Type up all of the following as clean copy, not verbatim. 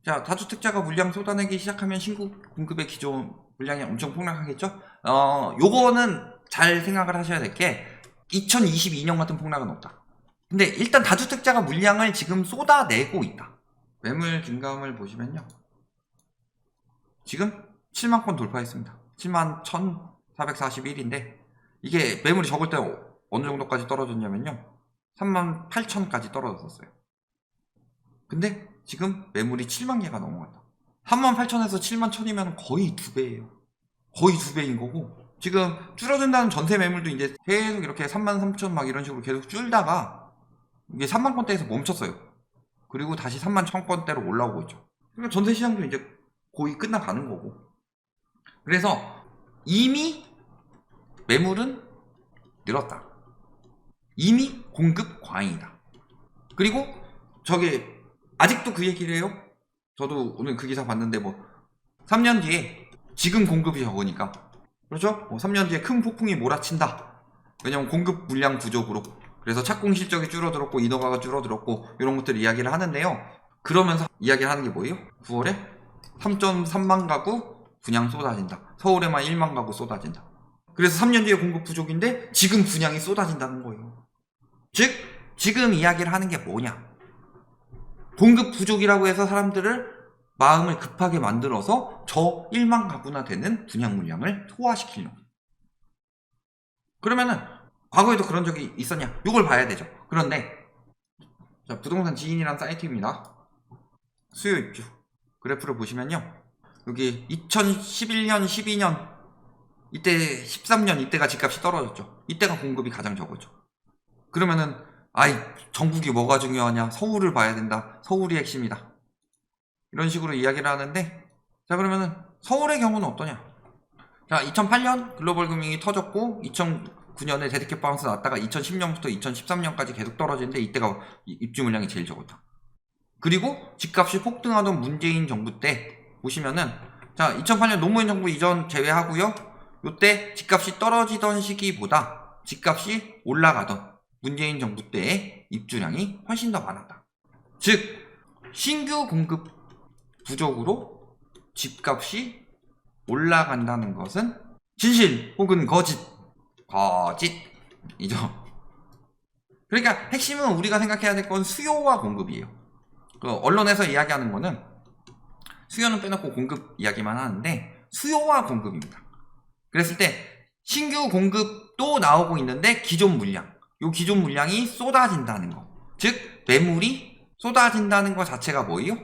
자, 다주택자가 물량 쏟아내기 시작하면 신규 공급의 기존 물량이 엄청 폭락하겠죠? 요거는 잘 생각을 하셔야 될 게 2022년 같은 폭락은 없다. 근데 일단 다주택자가 물량을 지금 쏟아내고 있다. 매물 긴감을 보시면요. 지금 7만 건 돌파했습니다. 7만 1,441인데 이게 매물이 적을 때 어느 정도까지 떨어졌냐면요. 3만 8천까지 떨어졌었어요. 근데 지금 매물이 7만 개가 넘어갔다. 3만 8천에서 7만 1천이면 거의 2배예요. 거의 2배인 거고 지금 줄어든다는 전세 매물도 이제 계속 이렇게 3만 3천 막 이런 식으로 계속 줄다가 이게 3만 건대에서 멈췄어요. 그리고 다시 3만 1천 건대로 올라오고 있죠. 그러니까 전세 시장도 이제 거의 끝나가는 거고. 그래서 이미 매물은 늘었다. 이미 공급 과잉이다. 그리고 저게 아직도 그 얘기를 해요. 저도 오늘 그 기사 봤는데 뭐 3년 뒤에 지금 공급이 적으니까 그렇죠? 3년 뒤에 큰 폭풍이 몰아친다. 왜냐면 공급 물량 부족으로. 그래서 착공 실적이 줄어들었고 인허가가 줄어들었고 이런 것들 이야기를 하는데요. 그러면서 이야기를 하는 게 뭐예요? 9월에 3.3만 가구 분양 쏟아진다. 서울에만 1만 가구 쏟아진다. 그래서 3년 뒤에 공급 부족인데 지금 분양이 쏟아진다는 거예요. 즉 지금 이야기를 하는 게 뭐냐? 공급 부족이라고 해서 사람들을 마음을 급하게 만들어서 저 1만 가구나 되는 분양 물량을 소화시키려고. 그러면은 과거에도 그런 적이 있었냐? 이걸 봐야 되죠. 그런데 자, 부동산 지인이란 사이트입니다. 수요 입주 그래프를 보시면요. 여기 2011년, 12년 이때 13년 이때가 집값이 떨어졌죠. 이때가 공급이 가장 적었죠. 그러면은 아이 전국이 뭐가 중요하냐? 서울을 봐야 된다. 서울이 핵심이다. 이런 식으로 이야기를 하는데 자 그러면은 서울의 경우는 어떠냐? 자 2008년 글로벌 금융이 터졌고 2009년에 데드캣 바운스 났다가 2010년부터 2013년까지 계속 떨어지는데 이때가 입주 물량이 제일 적었다. 그리고 집값이 폭등하던 문재인 정부 때 보시면은 자 2008년 노무현 정부 이전 제외하고요. 요때 집값이 떨어지던 시기보다 집값이 올라가던 문재인 정부 때의 입주량이 훨씬 더 많았다. 즉 신규 공급 부족으로 집값이 올라간다는 것은 진실 혹은 거짓이죠. 그러니까 핵심은 우리가 생각해야 될 건 수요와 공급이에요. 언론에서 이야기하는 거는 수요는 빼놓고 공급 이야기만 하는데 수요와 공급입니다. 그랬을 때 신규 공급도 나오고 있는데 기존 물량, 요 기존 물량이 쏟아진다는 거. 즉 매물이 쏟아진다는 것 자체가 뭐예요?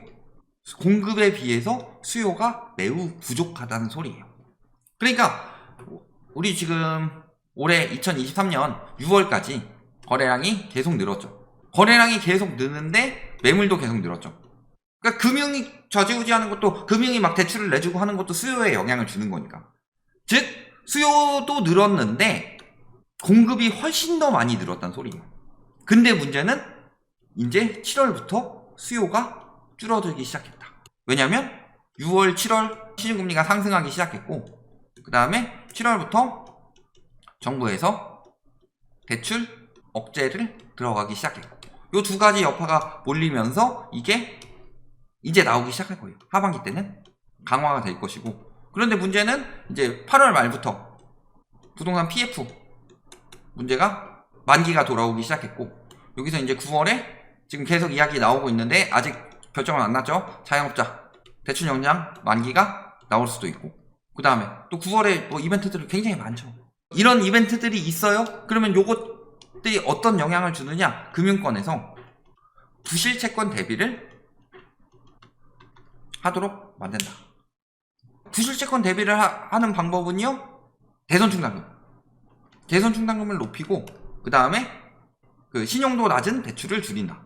공급에 비해서 수요가 매우 부족하다는 소리예요. 그러니까 우리 지금 올해 2023년 6월까지 거래량이 계속 늘었죠. 거래량이 계속 느는데 매물도 계속 늘었죠. 그러니까 금융이 좌지우지하는 것도 금융이 막 대출을 내주고 하는 것도 수요에 영향을 주는 거니까. 즉 수요도 늘었는데 공급이 훨씬 더 많이 늘었다는 소리예요. 근데 문제는 이제 7월부터 수요가 줄어들기 시작했다. 왜냐면 6월, 7월 시중금리가 상승하기 시작했고 그 다음에 7월부터 정부에서 대출 억제를 들어가기 시작했고 이 두 가지 여파가 몰리면서 이게 이제 나오기 시작할 거예요. 하반기 때는 강화가 될 것이고 그런데 문제는 이제 8월 말부터 부동산 PF 문제가 만기가 돌아오기 시작했고 여기서 이제 9월에 지금 계속 이야기 나오고 있는데 아직 결정은 안 났죠. 자영업자 대출 연장 만기가 나올 수도 있고 그 다음에 또 9월에 뭐 이벤트들이 굉장히 많죠. 이런 이벤트들이 있어요. 그러면 요것들이 어떤 영향을 주느냐? 금융권에서 부실채권 대비를 하도록 만든다. 부실채권 대비를 하는 방법은요. 대선 충당금을 높이고 그 다음에 그 신용도 낮은 대출을 줄인다.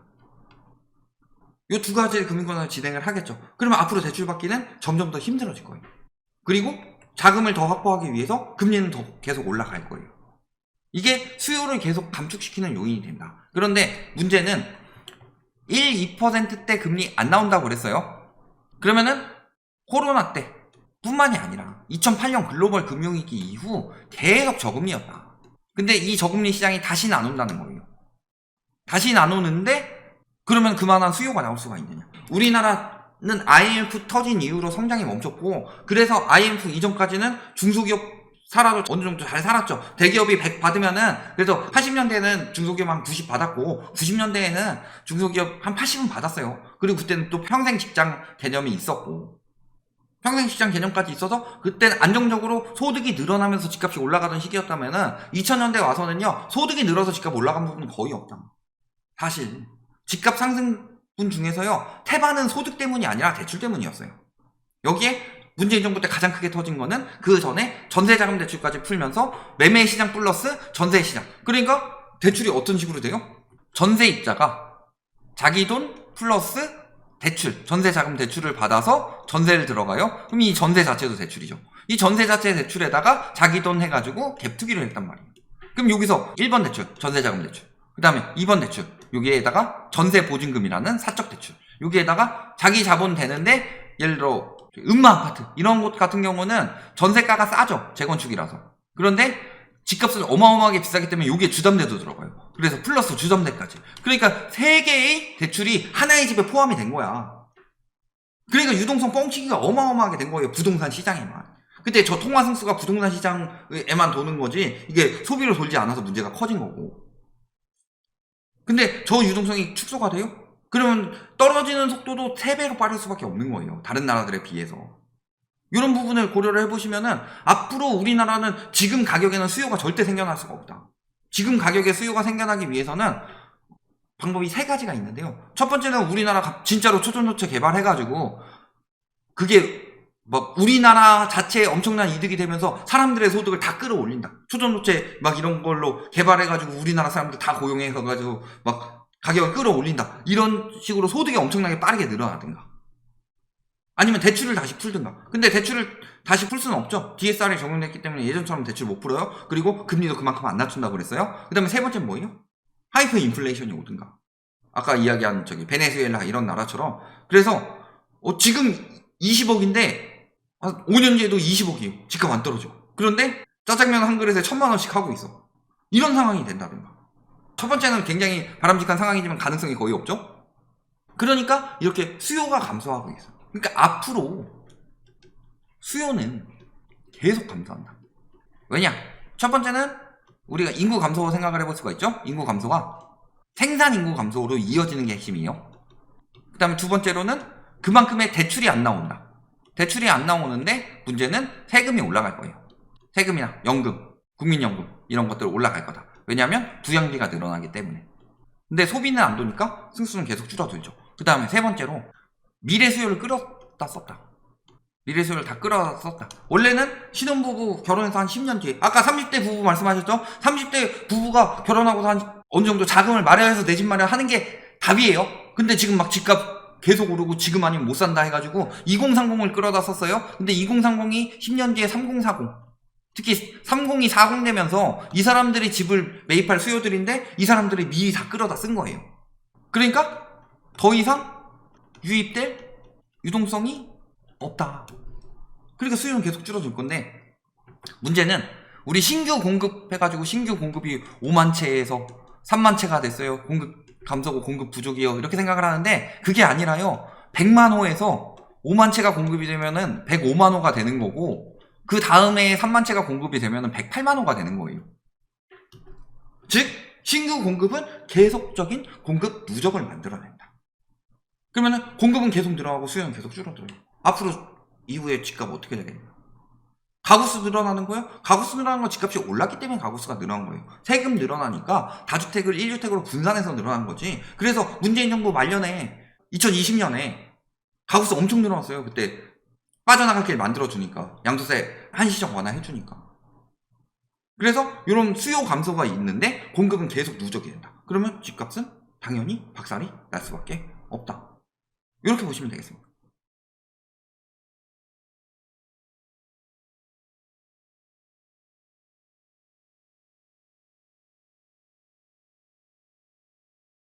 이 두 가지를 금융권에서 진행을 하겠죠. 그러면 앞으로 대출 받기는 점점 더 힘들어질 거예요. 그리고 자금을 더 확보하기 위해서 금리는 더 계속 올라갈 거예요. 이게 수요를 계속 감축시키는 요인이 된다. 그런데 문제는 1, 2%대 금리 안 나온다고 그랬어요. 그러면은 코로나 때 뿐만이 아니라 2008년 글로벌 금융위기 이후 계속 저금리였다. 근데 이 저금리 시장이 다시는 안 온다는 거예요. 다시는 안 오는데 그러면 그만한 수요가 나올 수가 있느냐. 우리나라 IMF 터진 이후로 성장이 멈췄고, 그래서 IMF 이전까지는 중소기업 살아도 어느 정도 잘 살았죠. 대기업이 100 받으면은, 그래서 80년대에는 중소기업 한 90 받았고, 90년대에는 중소기업 한 80은 받았어요. 그리고 그때는 또 평생 직장 개념이 있었고, 평생 직장 개념까지 있어서 그때는 안정적으로 소득이 늘어나면서 집값이 올라가던 시기였다면은 2000년대 와서는요, 소득이 늘어서 집값 올라간 부분은 거의 없다. 사실 집값 상승분 중에서요, 태반은 소득 때문이 아니라 대출 때문이었어요. 여기에 문재인 정부 때 가장 크게 터진 거는 그 전에 전세자금 대출까지 풀면서 매매 시장 플러스 전세 시장. 그러니까 대출이 어떤 식으로 돼요? 전세입자가 자기 돈 플러스 대출, 전세자금 대출을 받아서 전세를 들어가요. 그럼 이 전세 자체도 대출이죠. 이 전세 자체 대출에다가 자기 돈 해가지고 갭 투기를 했단 말이에요. 그럼 여기서 1번 대출, 전세자금 대출. 그 다음에 2번 대출, 여기에다가 전세 보증금이라는 사적 대출. 여기에다가 자기 자본 되는데, 예를 들어 음마 아파트 이런 곳 같은 경우는 전세가가 싸죠. 재건축이라서. 그런데 집값은 어마어마하게 비싸기 때문에 여기에 주담대도 들어가요. 그래서 플러스 주담대까지. 그러니까 3개의 대출이 하나의 집에 포함이 된 거야. 그러니까 유동성 뻥치기가 어마어마하게 된 거예요. 부동산 시장에만. 근데 저 통화승수가 부동산 시장에만 도는 거지, 이게 소비로 돌지 않아서 문제가 커진 거고. 근데 저 유동성이 축소가 돼요? 그러면 떨어지는 속도도 3배로 빠를 수밖에 없는 거예요. 다른 나라들에 비해서. 이런 부분을 고려를 해보시면은 앞으로 우리나라는 지금 가격에는 수요가 절대 생겨날 수가 없다. 지금 가격에 수요가 생겨나기 위해서는 방법이 3가지가 있는데요. 첫 번째는 우리나라 진짜로 초전도체 개발해가지고 그게 막 우리나라 자체에 엄청난 이득이 되면서 사람들의 소득을 다 끌어올린다. 초전도체 막 이런 걸로 개발해가지고 우리나라 사람들 다 고용해가지고 막 가격을 끌어올린다. 이런 식으로 소득이 엄청나게 빠르게 늘어나든가. 아니면 대출을 다시 풀든가. 근데 대출을 다시 풀 수는 없죠. DSR이 적용됐기 때문에 예전처럼 대출 못 풀어요. 그리고 금리도 그만큼 안 낮춘다고 그랬어요. 그 다음에 3번째는 뭐예요? 하이퍼 인플레이션이 오든가. 아까 이야기한 베네수엘라 이런 나라처럼. 그래서 지금 20억인데 5년 뒤에도 20억이에요. 집값 안 떨어져. 그런데 짜장면 한 그릇에 1000만원씩 하고 있어. 이런 상황이 된다든가. 첫 번째는 굉장히 바람직한 상황이지만 가능성이 거의 없죠. 그러니까 이렇게 수요가 감소하고 있어. 그러니까 앞으로 수요는 계속 감소한다. 왜냐? 첫 번째는 우리가 인구 감소로 생각을 해볼 수가 있죠. 인구 감소가 생산 인구 감소로 이어지는 게 핵심이에요. 그 다음에 두 번째로는 그만큼의 대출이 안 나온다. 대출이 안 나오는데 문제는 세금이 올라갈 거예요. 세금이나 연금, 국민연금 이런 것들 올라갈 거다. 왜냐하면 부양비가 늘어나기 때문에. 근데 소비는 안 도니까 승수는 계속 줄어들죠. 그 다음에 세 번째로 미래 수요를 끌어다 썼다. 미래 수요를 다 끌어다 썼다. 원래는 신혼부부 결혼해서 한 10년 뒤에, 아까 30대 부부 말씀하셨죠? 30대 부부가 결혼하고서 한 어느 정도 자금을 마련해서 내 집 마련하는 게 답이에요. 근데 지금 막 집값 계속 오르고 지금 아니면 못 산다 해가지고 2030을 끌어다 썼어요. 근데 2030이 10년 뒤에 3040, 특히 30이 40 되면서 이 사람들이 집을 매입할 수요들인데 이 사람들이 미리 다 끌어다 쓴 거예요. 그러니까 더 이상 유입될 유동성이 없다. 그러니까 수요는 계속 줄어들 건데, 문제는 우리 신규 공급해가지고 신규 공급이 5만 채에서 3만 채가 됐어요. 공급 감소고 공급 부족이요. 이렇게 생각을 하는데 그게 아니라요. 100만 호에서 5만 채가 공급이 되면은 105만 호가 되는 거고, 그 다음에 3만 채가 공급이 되면은 108만 호가 되는 거예요. 즉 신규 공급은 계속적인 공급 누적을 만들어낸다. 그러면은 공급은 계속 늘어나고 수요는 계속 줄어들어요. 앞으로 이후에 집값 어떻게 되겠냐? 가구수 늘어나는 거예요? 가구수 늘어나는 건 집값이 올랐기 때문에 가구수가 늘어난 거예요. 세금 늘어나니까 다주택을 1주택으로 분산해서 늘어난 거지. 그래서 문재인 정부 말년에 2020년에 가구수 엄청 늘어났어요. 그때 빠져나갈 길 만들어주니까, 양도세 한시적 완화해주니까. 그래서 이런 수요 감소가 있는데 공급은 계속 누적이 된다. 그러면 집값은 당연히 박살이 날 수밖에 없다. 이렇게 보시면 되겠습니다.